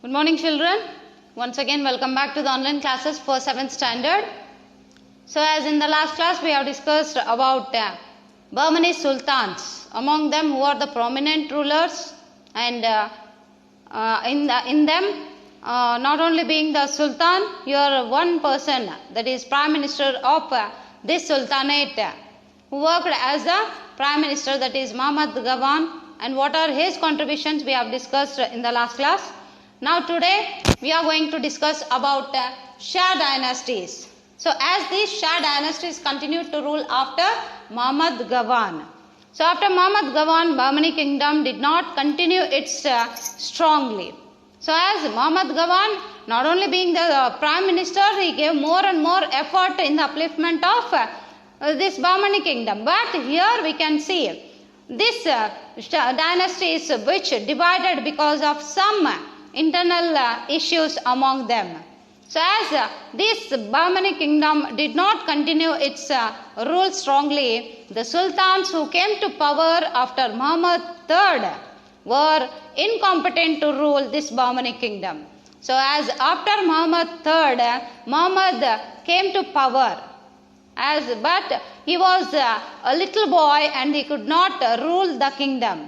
Good morning, children. Once again, welcome back to the online classes for 7th standard. So, as in the last class, we have discussed about Bahmani sultans. Among them, who are the prominent rulers, and in them, not only being the sultan, here one person, that is prime minister of this sultanate, who worked as the prime minister, that is Muhammad Gawan. And what are his contributions, we have discussed in the last class. Now today we are going to discuss about Shah dynasties. So as these Shah dynasties continued to rule after Muhammad Gawan. So after Muhammad Gawan, Bahmani kingdom did not continue its strongly. So as Muhammad Gawan, not only being the prime minister, he gave more and more effort in the upliftment of this Bahmani kingdom. But here we can see this dynasties which divided because of some internal issues among them. So as this Bahmani kingdom did not continue its rule strongly, the sultans who came to power after Muhammad III were incompetent to rule this Bahmani kingdom. So as after Muhammad III, Muhammad came to power, but he was a little boy and he could not rule the kingdom.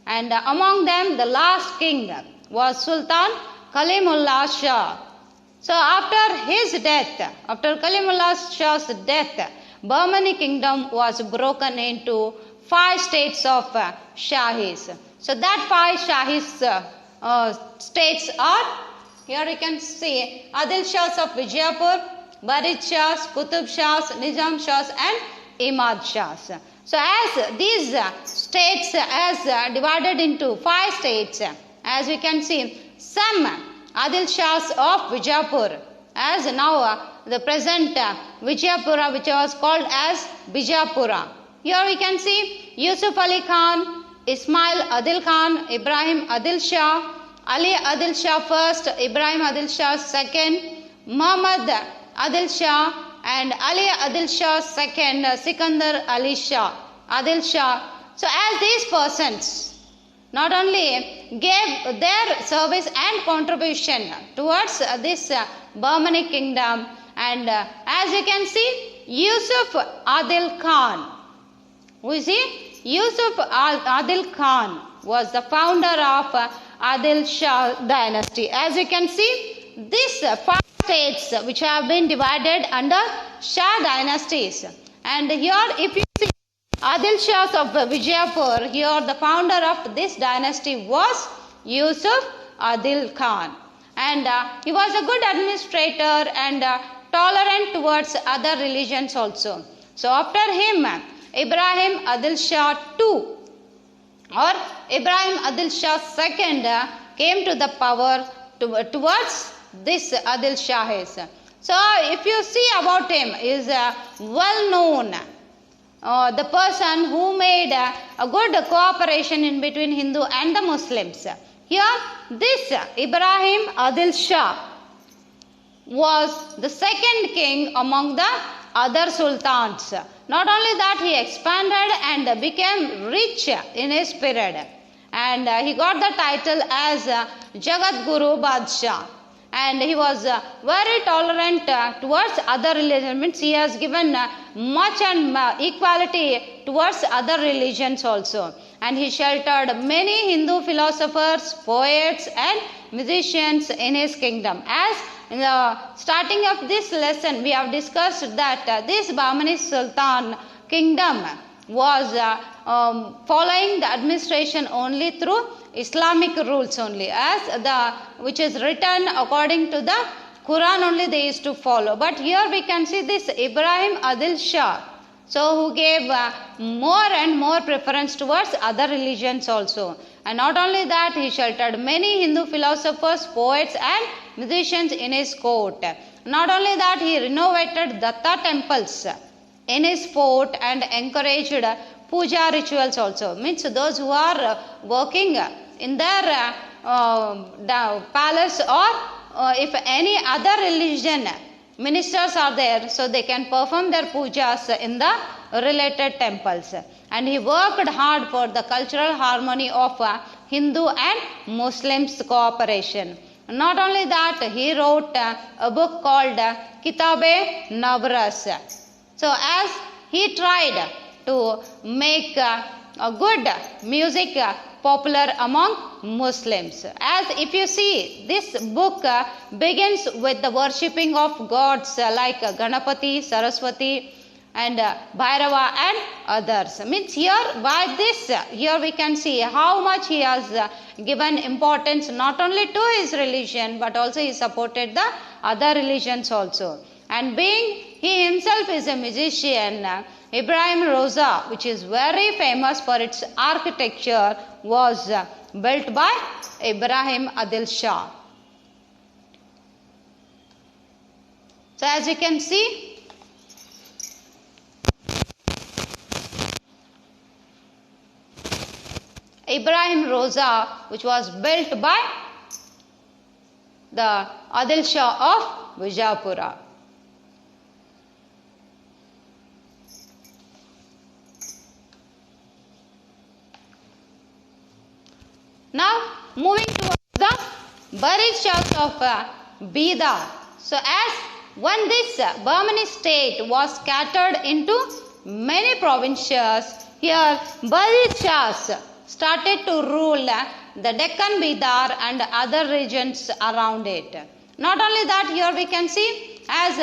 And among them, the last king was Sultan Kalimullah Shah. So after his death, after Kalimullah Shah's death, Bahmani kingdom was broken into 5 states of Shahis. So that 5 Shahis states are, here you can see, Adil Shahs of Vijayapur, Barid Shahs, Qutub Shahs, Nizam Shahs and Imad Shahs. So as these states as divided into 5 states, as we can see, some Adil Shahs of Vijayapur, as now the present Vijayapura, which was called as Bijapura. Here we can see Yusuf Ali Khan, Ismail Adil Khan, Ibrahim Adil Shah, Ali Adil Shah first, Ibrahim Adil Shah second, Muhammad Adil Shah and Ali Adil Shah second, Sikandar Ali Shah, Adil Shah. So as these persons not only gave their service and contribution towards this Bahmani kingdom, and as you can see, Yusuf Adil Khan, who is he? Yusuf Adil Khan was the founder of Adil Shah dynasty. As you can see, these 5 states which have been divided under Shah dynasties, and here if you see Adil Shahs of Vijayapur, here the founder of this dynasty was Yusuf Adil Khan, and he was a good administrator and tolerant towards other religions also. So after him, Ibrahim Adil Shah II or Ibrahim Adil Shah II came to the power towards this Adil Shahis. So if you see about him, is well known, the person who made a good cooperation in between Hindu and the Muslims. Here this Ibrahim Adil Shah was the second king among the other sultans. Not only that, he expanded and became rich in his period, and he got the title as Jagat Guru Badshah, and he was very tolerant towards other religions. Means he has given much and equality towards other religions also, and he sheltered many Hindu philosophers, poets and musicians in his kingdom. As in the starting of this lesson, we have discussed that this Bahmani Sultan kingdom was following the administration only through Islamic rules only, as which is written according to the Quran only they used to follow. But here we can see this Ibrahim Adil Shah, so who gave more and more preference towards other religions also. And not only that, he sheltered many Hindu philosophers, poets and musicians in his court. Not only that, he renovated Datta temples in his fort and encouraged puja rituals also. Means those who are working in their palace, or if any other religion ministers are there, so they can perform their pujas in the related temples. And he worked hard for the cultural harmony of Hindu and Muslims cooperation. Not only that, he wrote a book called Kitab-e-Navras. So as he tried to make a good music popular among Muslims. As if you see, this book begins with the worshipping of gods like Ganapati, Saraswati and Bhairava and others. Means here by this, here we can see how much he has given importance not only to his religion but also he supported the other religions also. And being he himself is a musician, Ibrahim Roza, which is very famous for its architecture, was built by Ibrahim Adil Shah. So as you can see, Ibrahim Roza, which was built by the Adil Shah of Vijayapura. Now moving towards the buried shahs of Bidar. So as when this Bahmani state was scattered into many provinces, here buried shahs started to rule the Deccan, Bidar and other regions around it. Not only that, here we can see as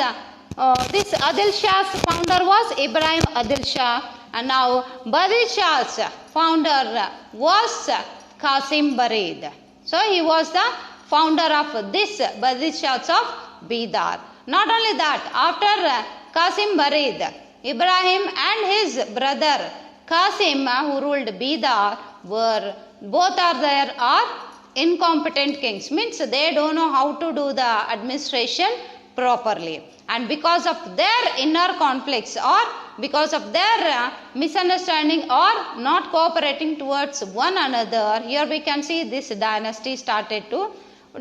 this Adil Shah's founder was Ibrahim Adil Shah, and now Buried Shah's founder was Qasim Barid. So he was the founder of this Buried Shahs of Bidar. Not only that, after Qasim Barid, Ibrahim and his brother Qasim, who ruled Bidar, were both are incompetent kings. Means they don't know how to do the administration properly. And because of their inner conflicts or because of their misunderstanding or not cooperating towards one another, here we can see this dynasty started to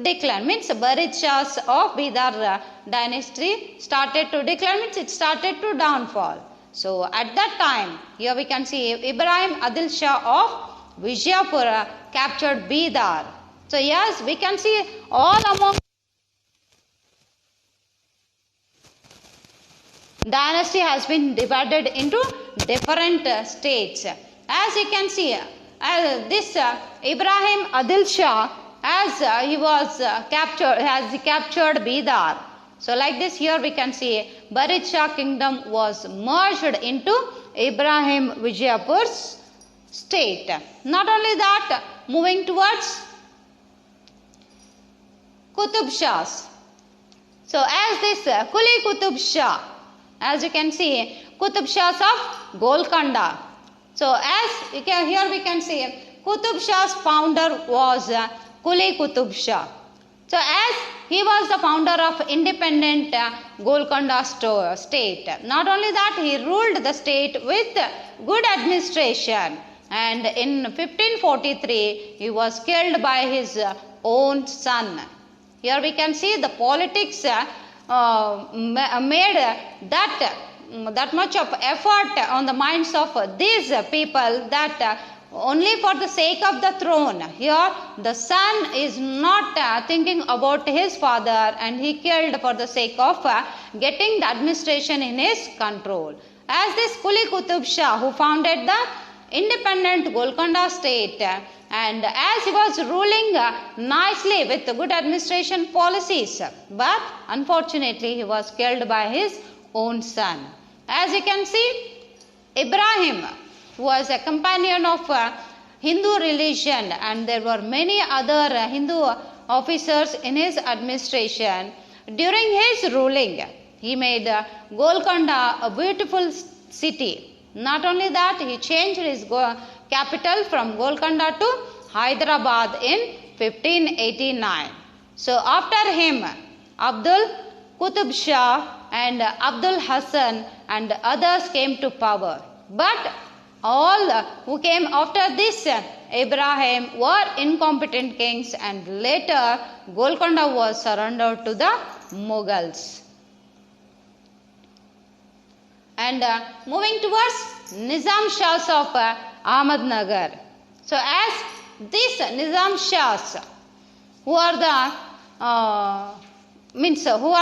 decline. Means Buried Shahs of Bidar dynasty started to decline, means it started to downfall. So at that time, here we can see Ibrahim Adil Shah of Vijayapura captured Bidar. So yes, we can see all among dynasty has been divided into different states. As you can see, this Ibrahim Adil Shah, as he was captured Bidar. So like this, here we can see Buried Shah kingdom was merged into Ibrahim Vijayapur's state. Not only that, moving towards Qutub Shahs. So as this Quli Qutub Shah, as you can see, Qutub Shahs of Golconda. So as here we can see, Qutub Shah's founder was Quli Qutub Shah. So as he was the founder of independent Golconda state. Not only that, he ruled the state with good administration. And in 1543, he was killed by his own son. Here we can see the politics made that much of effort on the minds of these people that only for the sake of the throne, here the son is not thinking about his father and he killed for the sake of getting the administration in his control. As this Quli Qutub Shah, who founded the independent Golconda state, and as he was ruling nicely with good administration policies, but unfortunately he was killed by his own son. As you can see, Ibrahim was a companion of Hindu religion, and there were many other Hindu officers in his administration. During his ruling, he made Golconda a beautiful city. Not only that, he changed his capital from Golconda to Hyderabad in 1589. So after him, Abdul Qutub Shah and Abdul Hassan and others came to power. But all who came after this Ibrahim were incompetent kings, and later Golconda was surrendered to the Mughals. And moving towards Nizam Shahs of Ahmednagar. So as these Nizam Shahs, who are the who are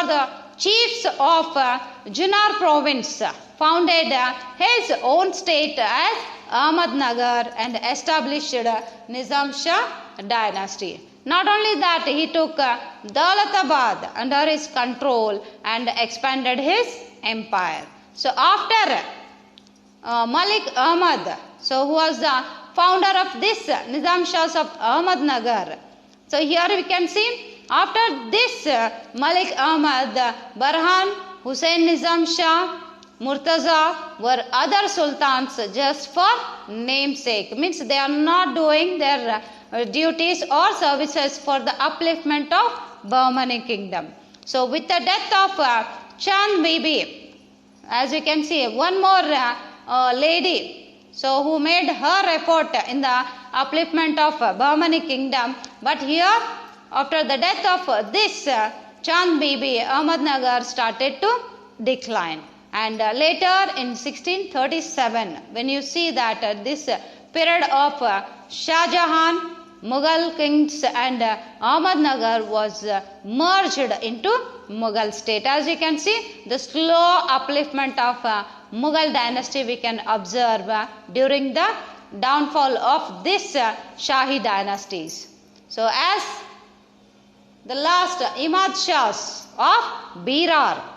the chiefs of Junar province, founded his own state as Ahmednagar and established Nizam Shah dynasty. Not only that, he took Daulatabad under his control and expanded his empire. So after Malik Ahmad, who was the founder of this Nizam Shahs of Ahmednagar. So here we can see, after this Malik Ahmad, Burhan, Hussain Nizam Shah, Murtaza were other sultans just for namesake. Means they are not doing their duties or services for the upliftment of Bahmani kingdom. So with the death of Chand Bibi, as you can see, one more lady who made her effort in the upliftment of Bahmani kingdom, but here after the death of this Chand Bibi, Ahmednagar started to decline. And later in 1637, when you see that this period of Shah Jahan, Mughal kings and Ahmednagar was merged into Mughal state. As you can see, the slow upliftment of Mughal dynasty we can observe during the downfall of this Shahi dynasties. So as the last Imad Shahs of Berar.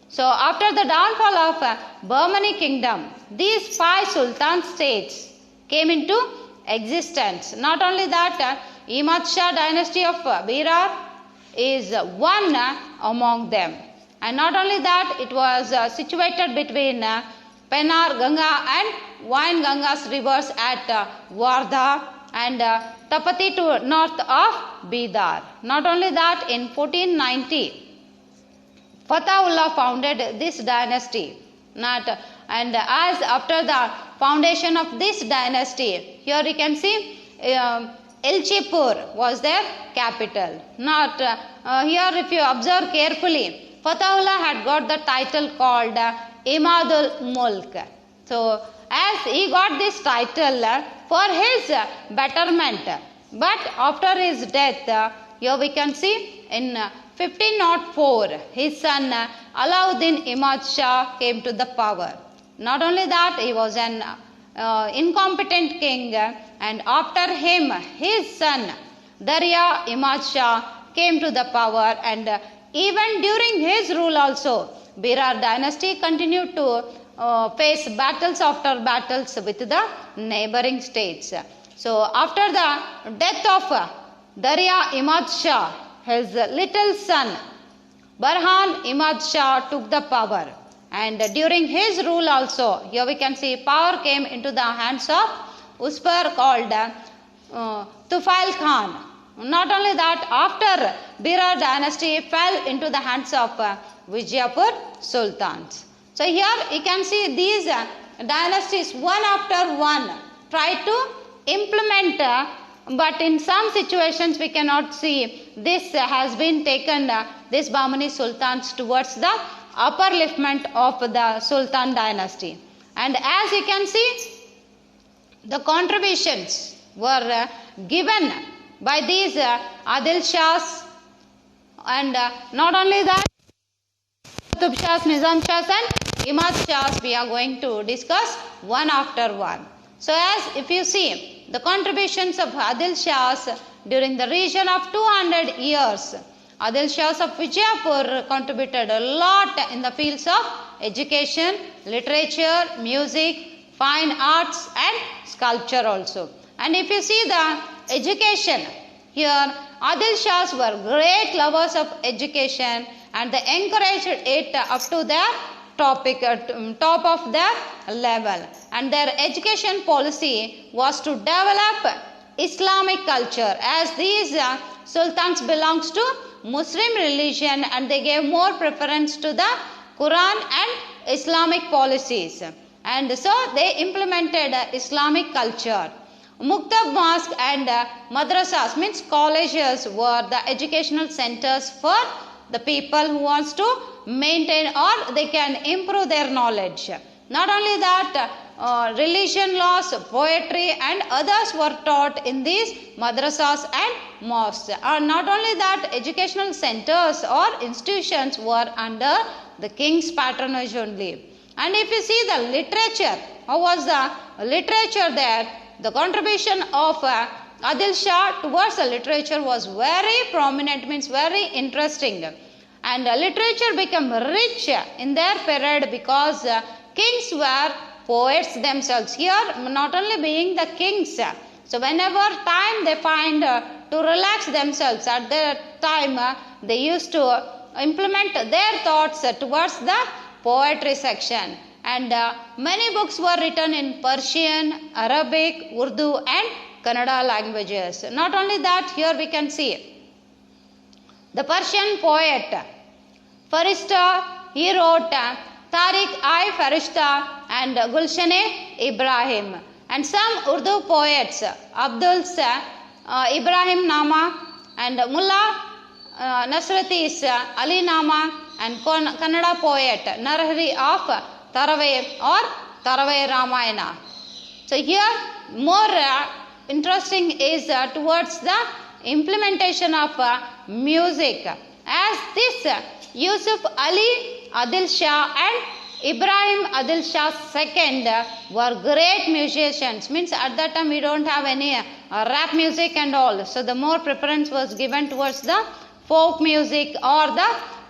So after the downfall of Bahmani kingdom, these 5 sultan states came into existence. Not only that, Imad Shah dynasty of Berar is one among them. And not only that, it was situated between Pennar Ganga and Waingangas rivers at Wardha and Tapati to north of Bidar. Not only that, in 1490, Fatahullah founded this dynasty. And as after the foundation of this dynasty, here you can see Elchipur was their capital. Here if you observe carefully, Fatahullah had got the title called Imadul Mulk. So as he got this title for his betterment, but after his death, here we can see in 1504, his son Alauddin Imad Shah came to the power. Not only that, he was an incompetent king, and after him, his son Darya Imad Shah came to the power, and even during his rule also, Berar dynasty continued to face battles after battles with the neighboring states. So after the death of Darya Imad Shah, his little son Burhan Imad Shah took the power, and during his rule also, here we can see power came into the hands of Uspar called Tufail Khan. Not only that, after Berar dynasty fell into the hands of Vijayapur sultans. So here you can see these dynasties one after one try to implement, but in some situations we cannot see this has been taken, this Bahmani sultans towards the upliftment of the Sultan dynasty. And as you can see, the contributions were given by these Adil Shahs, and not only that, Qutub Shahs, Nizam Shahs and Imad Shahs we are going to discuss one after one. So as if you see the contributions of Adil Shahs during the region of 200 years, Adil Shahs of Vijayapur contributed a lot in the fields of education, literature, music, fine arts and sculpture also. And if you see the education, here Adil Shahs were great lovers of education, and they encouraged it up to their top of their level. And their education policy was to develop Islamic culture, as these sultans belongs to Muslim religion, and they gave more preference to the Quran and Islamic policies. And so they implemented Islamic culture. Muktab Mosque and madrasas, means colleges, were the educational centers for the people who wants to maintain or they can improve their knowledge. Not only that, religion laws, poetry and others were taught in these madrasas and mosques. Not only that, educational centers or institutions were under the king's patronage only. And if you see the literature, how was the literature there? The contribution of Adil Shah towards the literature was very prominent, means very interesting. And literature became rich in their period because kings were poets themselves. Here, not only being the kings, so whenever time they find to relax themselves, at their time they used to implement their thoughts towards the poetry section. And many books were written in Persian, Arabic, Urdu and Kannada languages. Not only that, here we can see the Persian poet Farishta, he wrote Tariq-i Farishta and Gulshan-e Ibrahim. And some Urdu poets, Abdul Ibrahim Nama and Mullah Nasrati's Ali Nama, and Kannada poet Narhari of Taravai or Taravai Ramayana. So here more interesting is towards the implementation of music, as this Yusuf Ali Adil Shah and Ibrahim Adil Shah II were great musicians. Means at that time we don't have any rap music and all. So the more preference was given towards the folk music or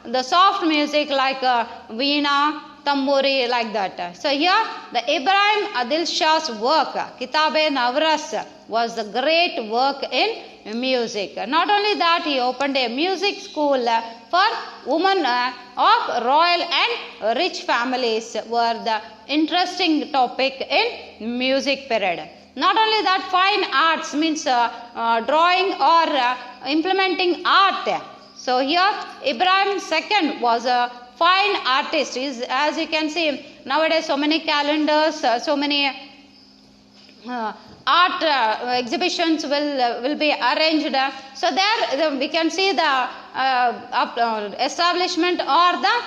the soft music like veena, tamburi, like that. So here the Ibrahim Adil Shah's work, Kitab-e-Navras, was the great work in music. Not only that, he opened a music school for women of royal and rich families, were the interesting topic in music period. Not only that, fine arts means drawing or implementing art. So here Ibrahim II was a fine artist. As you can see nowadays, so many calendars, so many art exhibitions will be arranged. So there we can see the establishment or the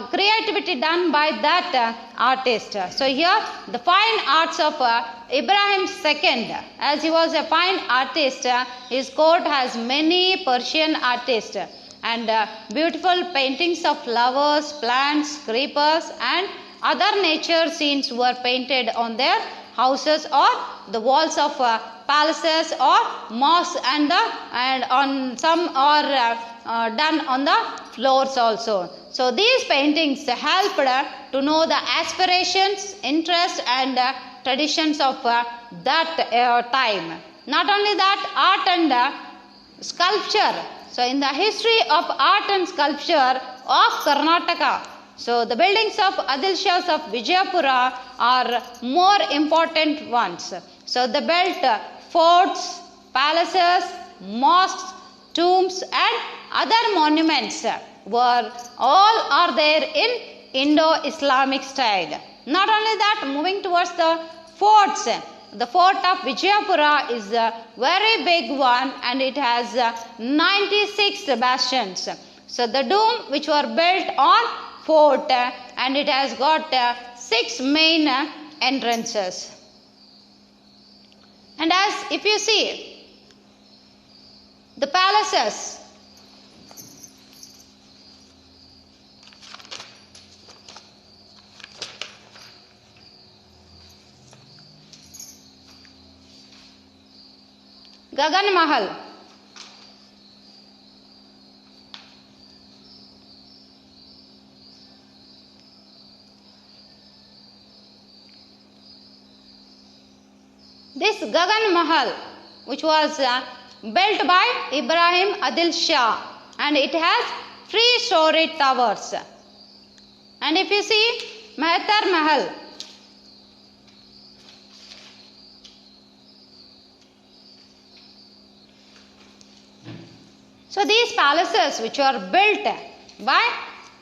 creativity done by that artist. So here the fine arts of Ibrahim II, as he was a fine artist, his court has many Persian artists, and beautiful paintings of flowers, plants, creepers and other nature scenes were painted on their houses or the walls of palaces or mosques, and on some are done on the floors also. So these paintings helped to know the aspirations, interests and traditions of that time. Not only that, art and sculpture. So in the history of art and sculpture of Karnataka, so the buildings of Adil Shahs of Vijayapura are more important ones. So they built forts, palaces, mosques, tombs and other monuments were all are there in Indo-Islamic style. Not only that, moving towards the forts, the fort of Vijayapura is a very big one and it has 96 bastions. So the dome which were built on fort and it has got 6 main entrances. And as if you see the palaces, Gagan Mahal, this Gagan Mahal which was built by Ibrahim Adil Shah and it has 3-story towers. And if you see Mehtar Mahal, so these palaces which were built by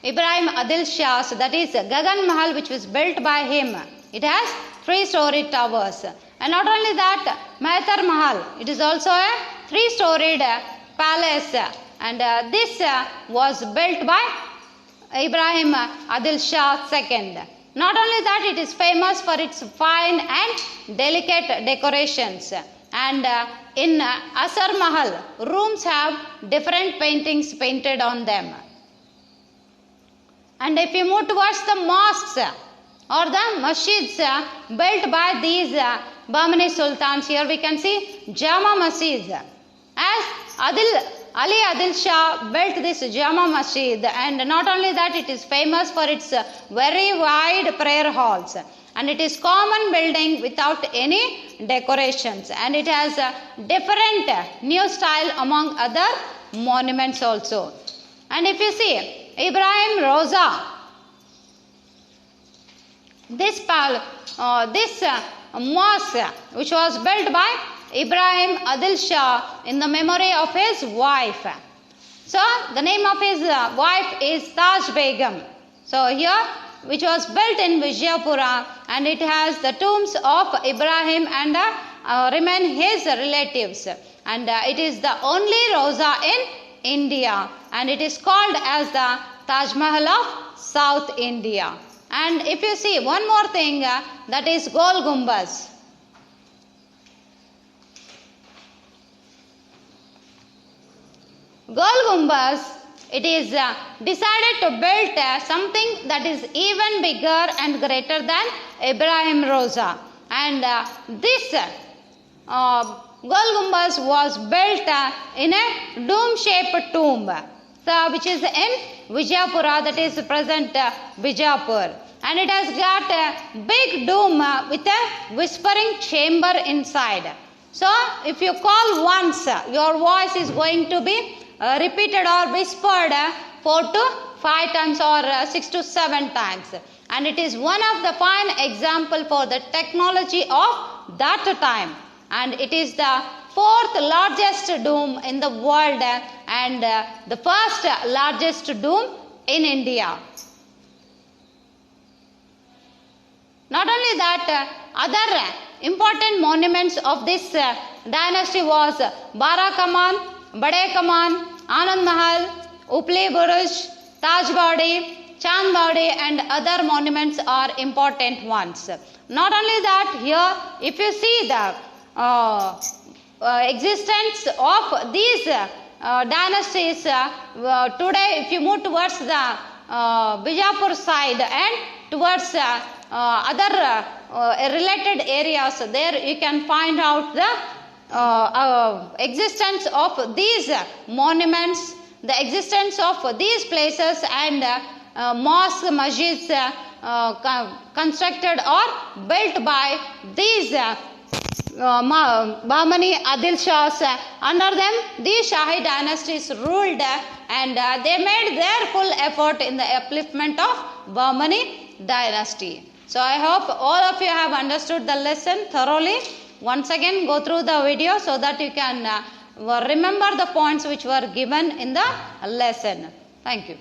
Ibrahim Adil Shah, so that is Gagan Mahal which was built by him, it has 3-story towers. And not only that, Mehtar Mahal, it is also a 3-storied palace, and this was built by Ibrahim Adil Shah II. Not only that, it is famous for its fine and delicate decorations. And in Asar Mahal, rooms have different paintings painted on them. And if you move towards the mosques or the masjids built by these Bahmani sultans, here we can see Jama Masjid. As Ali Adil Shah built this Jama Masjid, and not only that, it is famous for its very wide prayer halls, and it is common building without any decorations, and it has a different new style among other monuments also. And if you see Ibrahim Roza, this mosque which was built by Ibrahim Adil Shah in the memory of his wife. So the name of his wife is Taj Begum. So here, which was built in Vijayapura, and it has the tombs of Ibrahim and remain his relatives, and it is the only Roza in India, and it is called as the Taj Mahal of South India. And if you see one more thing, that is Golgumbas. Golgumbas, it is decided to build something that is even bigger and greater than Ibrahim Roza, and this Golgumbas was built in a dome-shaped tomb, which is in Vijayapura, that is present Bijapur, and it has got a big dome with a whispering chamber inside. So if you call once, your voice is going to be repeated or whispered 4 to 5 times or 6 to 7 times, and it is one of the fine example for the technology of that time, and it is the 4th largest dome in the world and the first largest dome in India. Not only that, other important monuments of this dynasty was Bara Kaman, Bade Kaman, Anand Mahal, Upli Buruj, Taj Baudi, Chand Baudi, and other monuments are important ones. Not only that, here if you see the existence of these dynasties, today if you move towards the Bijapur side and towards other related areas, there you can find out the existence of these monuments, the existence of these places, and mosques, masjids constructed or built by these Bahamani Adil Shahs. Under them, these Shahi dynasties ruled, and they made their full effort in the upliftment of Bahamani dynasty. So I hope all of you have understood the lesson thoroughly. Once again, go through the video so that you can remember the points which were given in the lesson. Thank you.